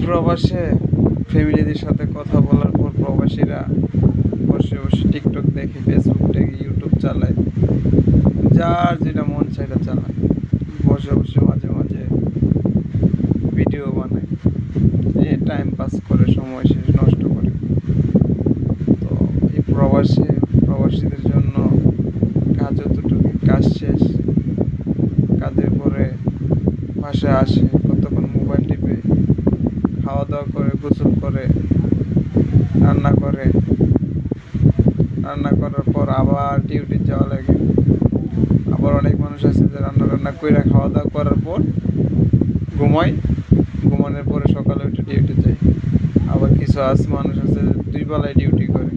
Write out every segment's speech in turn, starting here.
প্রবাসে ফ্যামিলিদের সাথে কথা বলার পর প্রবাসীরা বসে বসে টিকটক দেখে, ফেসবুক দেখে, ইউটিউব চালায়, যার যেটা মন সেটা চালায়, বসে বসে মাঝে মাঝে ভিডিও বানায়, এই টাইম পাস করে, সময় শেষ নষ্ট করে। তো এই প্রবাসীদের জন্য কাজ যতটুকু, কাজ শেষ, কাজের পরে বাসায় আসে, কতক্ষণ মোবাইল টিপে, খাওয়া দাওয়া করে, গোসল করে, রান্না করে, রান্না করার পর আবার ডিউটি যাওয়া লাগে। আবার অনেক মানুষ আছে যে রান্না করে খাওয়া দাওয়া করার পর ঘুমায়, ঘুমানোর পরে সকালে উঠে ডিউটি যায়। আবার কিছু মানুষ আছে দুই বেলায় ডিউটি করে,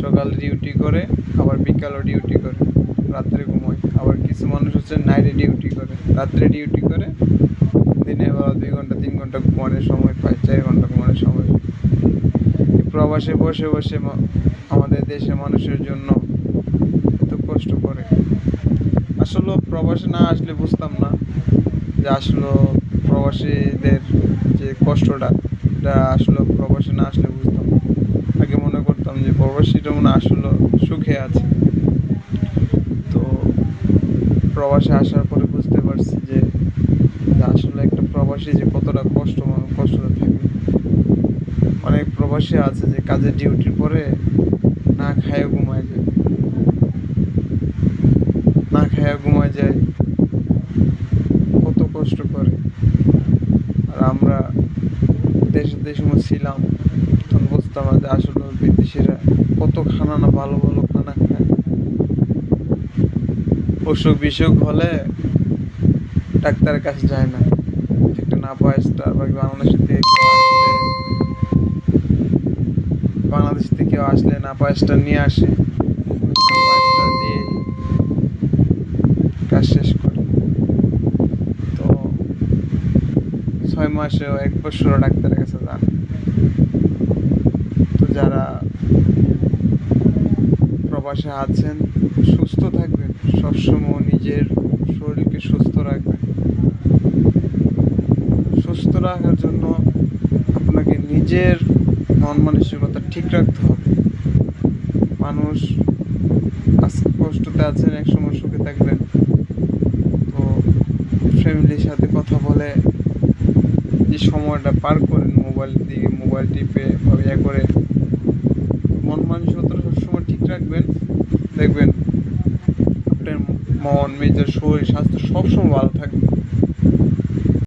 সকালে ডিউটি করে, আবার বিকালও ডিউটি করে, রাত্রে ঘুমায়। আবার কিছু মানুষ হচ্ছে নাইটে ডিউটি করে, রাত্রে ডিউটি করে, দিনের বেলা 2 ঘন্টা 3 ঘন্টা ঘুমানোর সময় পায়, 4 ঘন্টা ঘুমানোর সময় পায়। প্রবাসে বসে বসে আমাদের দেশের মানুষের জন্য এত কষ্ট করে। আসলে প্রবাসে না আসলে বুঝতাম না যে আসলে প্রবাসীদের যে কষ্টটা, এটা আসলে প্রবাসে না আসলে বুঝতাম না। আগে মনে করতাম যে প্রবাসীটা মনে আসলে সুখে আছে। তো প্রবাসে আসার পরে বুঝতে পারছি যে আসলে একটা প্রবাসী যে কতটা কষ্টটা থাকে। অনেক প্রবাসী আছে যে কাজের ডিউটির পরে না খায় ঘুমায় যায়, কত কষ্ট করে। আর আমরা দেশে ছিলাম, তখন বুঝতাম না যে আসলে বিদেশিরা কত খানা না ভালো ভালো খানা খায়। অসুখ বিসুখ হলে ডাক্তারের কাছে যায় না, একটা নাপায়েসটা বা বাংলাদেশ থেকে কেউ আসলে নাপায়েসটা নিয়ে আসে, নাপায়েসটা দিয়ে কাজ শেষ করে। তো 6 মাসেও 1 বছরও ডাক্তারের কাছে যান। তো যারা প্রবাসে আছেন, সুস্থ থাকবেন, সবসময় নিজের শরীরকে সুস্থ রাখবেন। সুস্থ রাখার জন্য আপনাকে নিজের মন মানসিকতা ঠিক রাখতে হবে। মানুষ আজকে কষ্টতে আছেন, একসময় সুখে থাকবেন। তো ফ্যামিলির সাথে কথা বলে যে সময়টা পার করেন মোবাইল টিপে বা করে, মন মানসিকতা সবসময় ঠিক রাখবেন, দেখবেন আপনার মন, মেজাজ, শরীর, স্বাস্থ্য সবসময় ভালো থাকবে।